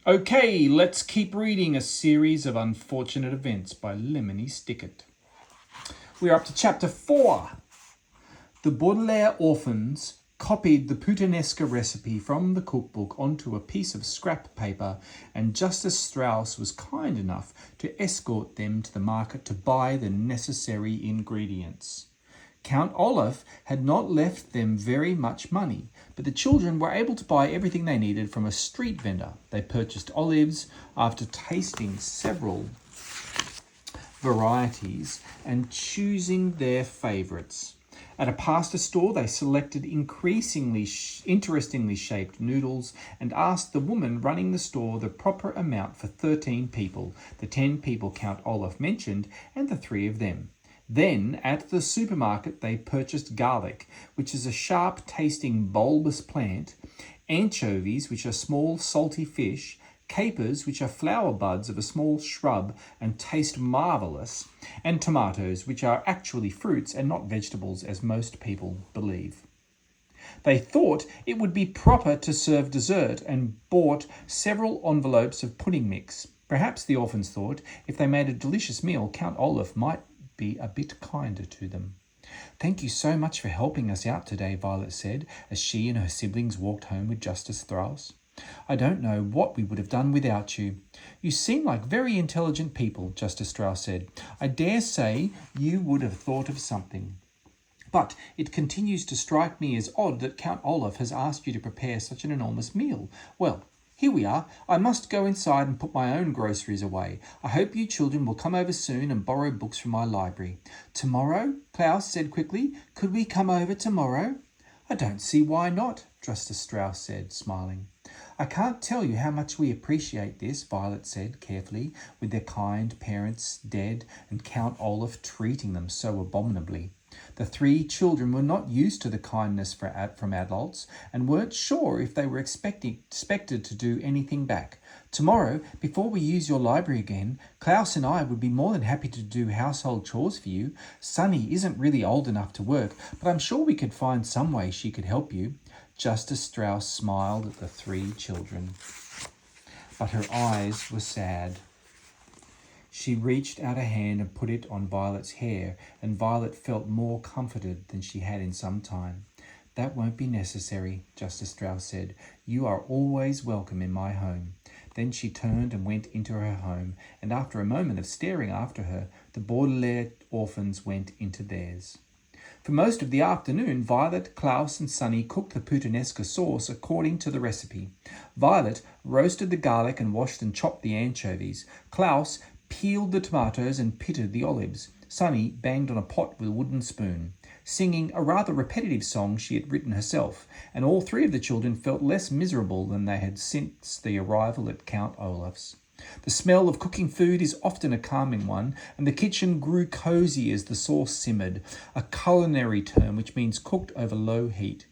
Okay, let's keep reading A Series of Unfortunate Events by Lemony Snicket. We're up to chapter 4. The Baudelaire orphans copied the puttanesca recipe from the cookbook onto a piece of scrap paper, and Justice Strauss was kind enough to escort them to the market to buy the necessary ingredients. Count Olaf had not left them very much money, but the children were able to buy everything they needed from a street vendor. They purchased olives after tasting several varieties and choosing their favourites. At a pasta store, they selected interestingly shaped noodles and asked the woman running the store the proper amount for 13 people, the 10 people Count Olaf mentioned, and the 3 of them. Then, at the supermarket, they purchased garlic, which is a sharp-tasting bulbous plant, anchovies, which are small salty fish, capers, which are flower buds of a small shrub and taste marvellous, and tomatoes, which are actually fruits and not vegetables, as most people believe. They thought it would be proper to serve dessert and bought several envelopes of pudding mix. Perhaps, the orphans thought, if they made a delicious meal, Count Olaf might be a bit kinder to them. "Thank you so much for helping us out today," Violet said, as she and her siblings walked home with Justice Strauss. "I don't know what we would have done without you." "You seem like very intelligent people," Justice Strauss said. "I dare say you would have thought of something. But it continues to strike me as odd that Count Olaf has asked you to prepare such an enormous meal. Well, here we are. I must go inside and put my own groceries away. I hope you children will come over soon and borrow books from my library." "Tomorrow?" Klaus said quickly. "Could we come over tomorrow?" "I don't see why not," Justice Strauss said, smiling. "I can't tell you how much we appreciate this," Violet said carefully, with their kind parents dead and Count Olaf treating them so abominably. The 3 children were not used to the kindness from adults and weren't sure if they were expected to do anything back. "Tomorrow, before we use your library again, Klaus and I would be more than happy to do household chores for you. Sunny isn't really old enough to work, but I'm sure we could find some way she could help you." Justice Strauss smiled at the 3 children, but her eyes were sad. She reached out a hand and put it on Violet's hair, and Violet felt more comforted than she had in some time. "That won't be necessary," Justice Strauss said. "You are always welcome in my home." Then she turned and went into her home, and after a moment of staring after her, the Baudelaire orphans went into theirs. For most of the afternoon, Violet, Klaus and Sunny cooked the puttanesca sauce according to the recipe. Violet roasted the garlic and washed and chopped the anchovies. Klaus peeled the tomatoes and pitted the olives. Sunny banged on a pot with a wooden spoon, singing a rather repetitive song she had written herself, and all 3 of the children felt less miserable than they had since the arrival at Count Olaf's. The smell of cooking food is often a calming one, and the kitchen grew cosy as the sauce simmered, a culinary term which means cooked over low heat.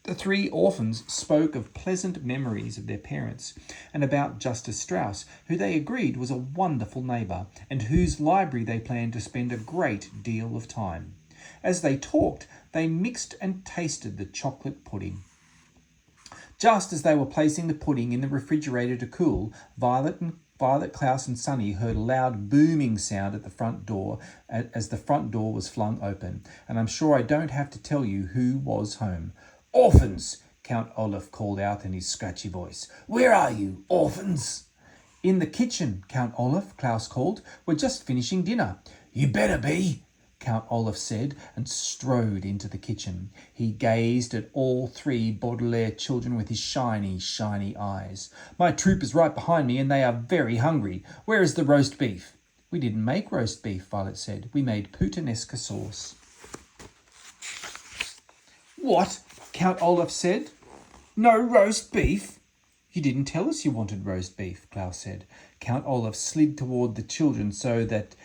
The 3 orphans spoke of pleasant memories of their parents and about Justice Strauss, who they agreed was a wonderful neighbour and whose library they planned to spend a great deal of time. As they talked, they mixed and tasted the chocolate pudding. Just as they were placing the pudding in the refrigerator to cool, Violet, Klaus and Sunny heard a loud booming sound at the front door as the front door was flung open, and I'm sure I don't have to tell you who was home. "Orphans!" Count Olaf called out in his scratchy voice. "Where are you, orphans?" "In the kitchen, Count Olaf," Klaus called. "We're just finishing dinner." "You better be," Count Olaf said, and strode into the kitchen. He gazed at all 3 Baudelaire children with his shiny, shiny eyes. "My troop is right behind me, and they are very hungry. Where is the roast beef?" "We didn't make roast beef," Violet said. "We made puttanesca sauce." "What?" Count Olaf said. "No roast beef?" "You didn't tell us you wanted roast beef," Klaus said. Count Olaf slid toward the children so that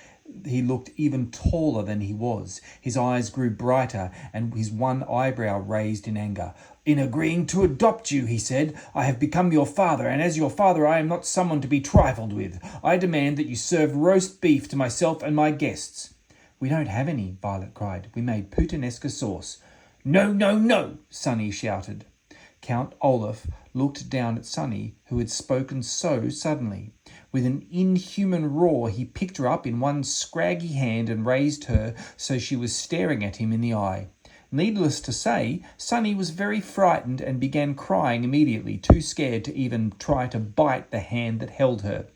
he looked even taller than he was. His eyes grew brighter and his one eyebrow raised in anger. "In agreeing to adopt you," he said, "I have become your father, and as your father I am not someone to be trifled with. I demand that you serve roast beef to myself and my guests." "We don't have any," Violet cried. "We made puttanesca sauce." "No, no, no!" Sunny shouted. Count Olaf looked down at Sunny, who had spoken so suddenly. With an inhuman roar, he picked her up in one scraggy hand and raised her so she was staring at him in the eye. Needless to say, Sunny was very frightened and began crying immediately, too scared to even try to bite the hand that held her.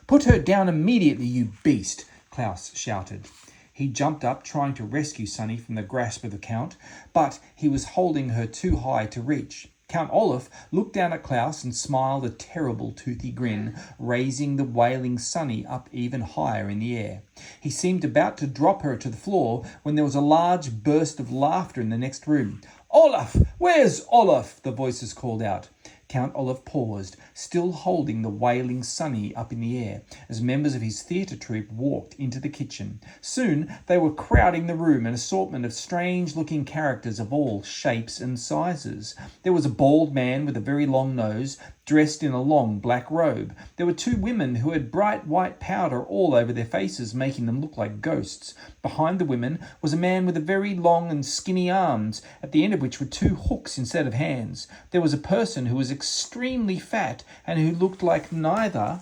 "Put her down immediately, you beast!" Klaus shouted. He jumped up, trying to rescue Sunny from the grasp of the Count, but he was holding her too high to reach. Count Olaf looked down at Klaus and smiled a terrible toothy grin, raising the wailing Sunny up even higher in the air. He seemed about to drop her to the floor when there was a large burst of laughter in the next room. "Olaf! Where's Olaf?" the voices called out. Count Olaf paused, still holding the wailing Sunny up in the air, as members of his theatre troupe walked into the kitchen. Soon they were crowding the room, an assortment of strange-looking characters of all shapes and sizes. There was a bald man with a very long nose, dressed in a long black robe. There were two women who had bright white powder all over their faces, making them look like ghosts. Behind the women was a man with a very long and skinny arms, at the end of which were two hooks instead of hands. There was a person who was extremely fat and who looked like neither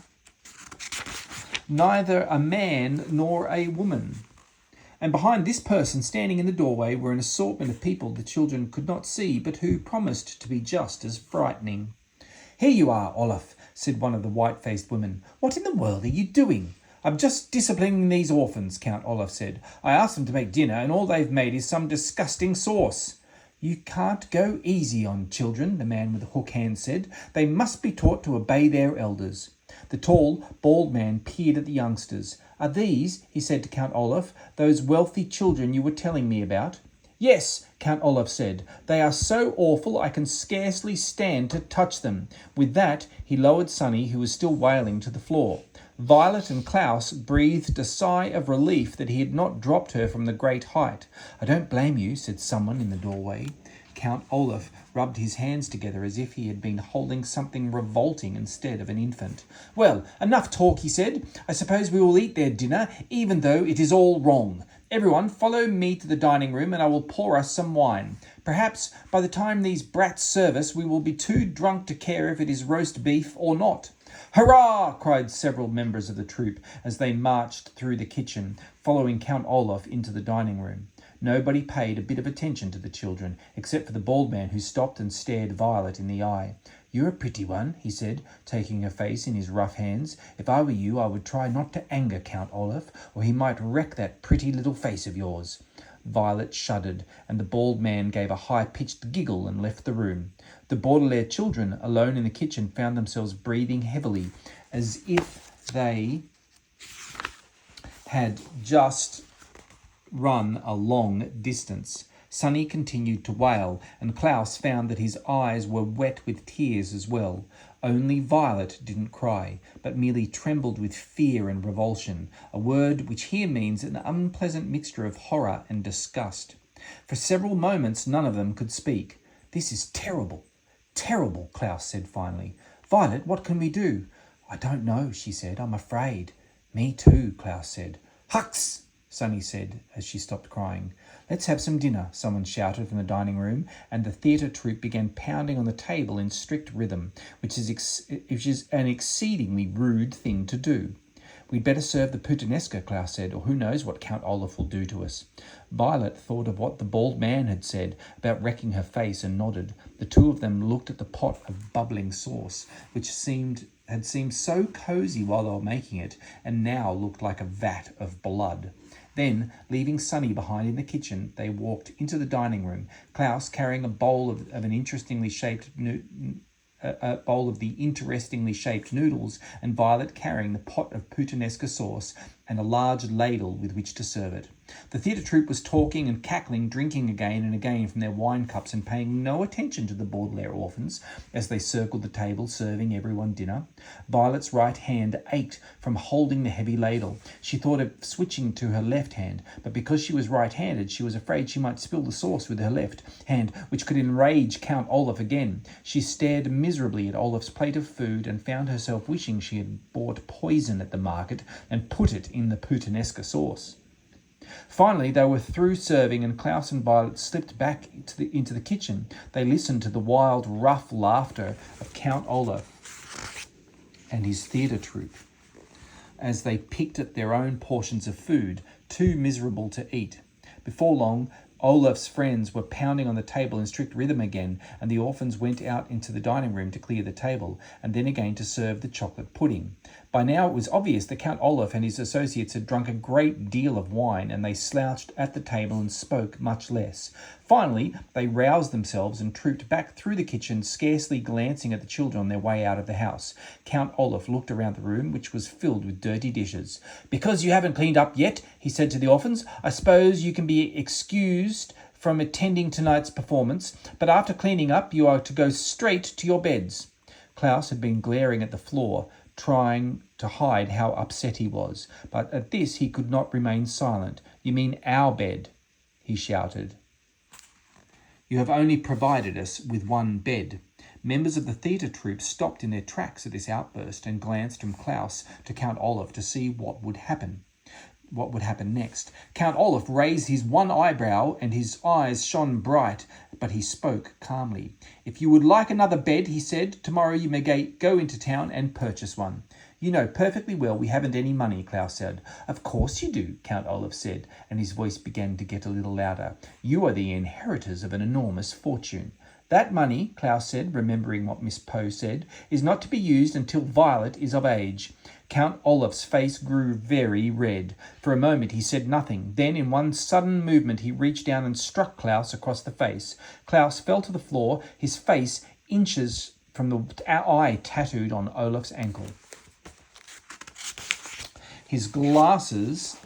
a man nor a woman. And behind this person, standing in the doorway, were an assortment of people the children could not see, but who promised to be just as frightening. "Here you are, Olaf," said one of the white-faced women. "What in the world are you doing?" "I'm just disciplining these orphans," Count Olaf said. "I asked them to make dinner, and all they've made is some disgusting sauce." "You can't go easy on children," the man with the hook hand said. "They must be taught to obey their elders." The tall, bald man peered at the youngsters. "Are these," he said to Count Olaf, "those wealthy children you were telling me about?" "Yes," Count Olaf said. "They are so awful I can scarcely stand to touch them." With that, he lowered Sunny, who was still wailing, to the floor. Violet and Klaus breathed a sigh of relief that he had not dropped her from the great height. "I don't blame you," said someone in the doorway. Count Olaf rubbed his hands together as if he had been holding something revolting instead of an infant. "Well, enough talk," he said. "I suppose we will eat their dinner, even though it is all wrong. Everyone, follow me to the dining room and I will pour us some wine. Perhaps by the time these brats serve us, we will be too drunk to care if it is roast beef or not." "Hurrah!" cried several members of the troupe as they marched through the kitchen, following Count Olaf into the dining room. Nobody paid a bit of attention to the children, except for the bald man who stopped and stared Violet in the eye. "You're a pretty one," he said, taking her face in his rough hands. "If I were you, I would try not to anger Count Olaf, or he might wreck that pretty little face of yours." Violet shuddered, and the bald man gave a high-pitched giggle and left the room. The Baudelaire children, alone in the kitchen, found themselves breathing heavily, as if they had just run a long distance. Sunny continued to wail, and Klaus found that his eyes were wet with tears as well. Only Violet didn't cry, but merely trembled with fear and revulsion, a word which here means an unpleasant mixture of horror and disgust. For several moments none of them could speak. "This is terrible, terrible," Klaus said finally. "Violet, what can we do?" "I don't know," she said. "I'm afraid." "Me too," Klaus said. "Hux!" Sunny said as she stopped crying. "Let's have some dinner," someone shouted from the dining room, and the theatre troupe began pounding on the table in strict rhythm, which is an exceedingly rude thing to do. "We'd better serve the puttanesca," Klaus said, "or who knows what Count Olaf will do to us." Violet thought of what the bald man had said about wrecking her face and nodded. The two of them looked at the pot of bubbling sauce, which had seemed so cosy while they were making it, and now looked like a vat of blood. Then, leaving Sunny behind in the kitchen, they walked into the dining room, Klaus carrying a bowl of the interestingly shaped noodles, and Violet carrying the pot of puttanesca sauce and a large ladle with which to serve it. The theatre troupe was talking and cackling, drinking again and again from their wine cups and paying no attention to the Baudelaire orphans as they circled the table, serving everyone dinner. Violet's right hand ached from holding the heavy ladle. She thought of switching to her left hand, but because she was right-handed, she was afraid she might spill the sauce with her left hand, which could enrage Count Olaf again. She stared miserably at Olaf's plate of food and found herself wishing she had bought poison at the market and put it in the puttanesca sauce. Finally, they were through serving, and Klaus and Violet slipped back into the kitchen. They listened to the wild, rough laughter of Count Olaf and his theatre troupe as they picked at their own portions of food, too miserable to eat. Before long, Olaf's friends were pounding on the table in strict rhythm again, and the orphans went out into the dining room to clear the table, and then again to serve the chocolate pudding. By now it was obvious that Count Olaf and his associates had drunk a great deal of wine, and they slouched at the table and spoke much less. Finally, they roused themselves and trooped back through the kitchen, scarcely glancing at the children on their way out of the house. Count Olaf looked around the room, which was filled with dirty dishes. "Because you haven't cleaned up yet," he said to the orphans, "I suppose you can be excused from attending tonight's performance, but after cleaning up you are to go straight to your beds." Klaus had been glaring at the floor, trying to hide how upset he was, but at this he could not remain silent. "You mean our bed," he shouted. "You have only provided us with one bed." Members of the theatre troupe stopped in their tracks at this outburst and glanced from Klaus to Count Olaf to see what would happen next. Count Olaf raised his one eyebrow and his eyes shone bright, but he spoke calmly. "If you would like another bed," he said, "tomorrow you may go into town and purchase one." "You know perfectly well we haven't any money," Klaus said. "Of course you do," Count Olaf said, and his voice began to get a little louder. "You are the inheritors of an enormous fortune." "That money," Klaus said, remembering what Miss Poe said, "is not to be used until Violet is of age." Count Olaf's face grew very red. For a moment he said nothing. Then, in one sudden movement, he reached down and struck Klaus across the face. Klaus fell to the floor, his face inches from the eye tattooed on Olaf's ankle. His glasses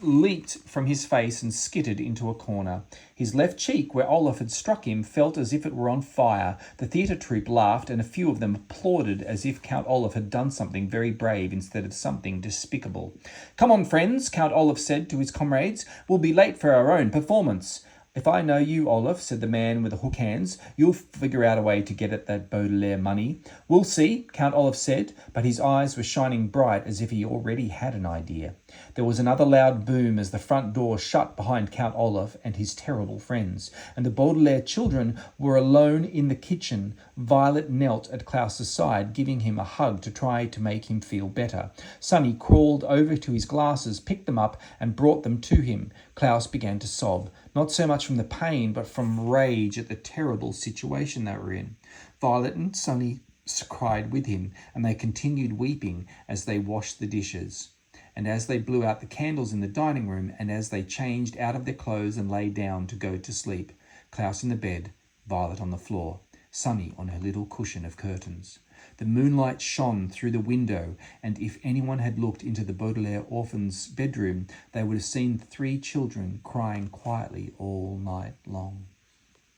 leaped from his face and skittered into a corner. His left cheek, where Olaf had struck him, felt as if it were on fire. The theatre troupe laughed, and a few of them applauded as if Count Olaf had done something very brave instead of something despicable. "Come on, friends," Count Olaf said to his comrades. "We'll be late for our own performance." "If I know you, Olaf," said the man with the hook hands, "you'll figure out a way to get at that Baudelaire money." "We'll see," Count Olaf said, but his eyes were shining bright as if he already had an idea. There was another loud boom as the front door shut behind Count Olaf and his terrible friends, and the Baudelaire children were alone in the kitchen. Violet knelt at Klaus's side, giving him a hug to try to make him feel better. Sonny crawled over to his glasses, picked them up, and brought them to him. Klaus began to sob, not so much from the pain, but from rage at the terrible situation they were in. Violet and Sonny cried with him, and they continued weeping as they washed the dishes, and as they blew out the candles in the dining room, and as they changed out of their clothes and lay down to go to sleep. Klaus in the bed, Violet on the floor, Sonny on her little cushion of curtains. The moonlight shone through the window, and if anyone had looked into the Baudelaire orphan's bedroom, they would have seen 3 children crying quietly all night long.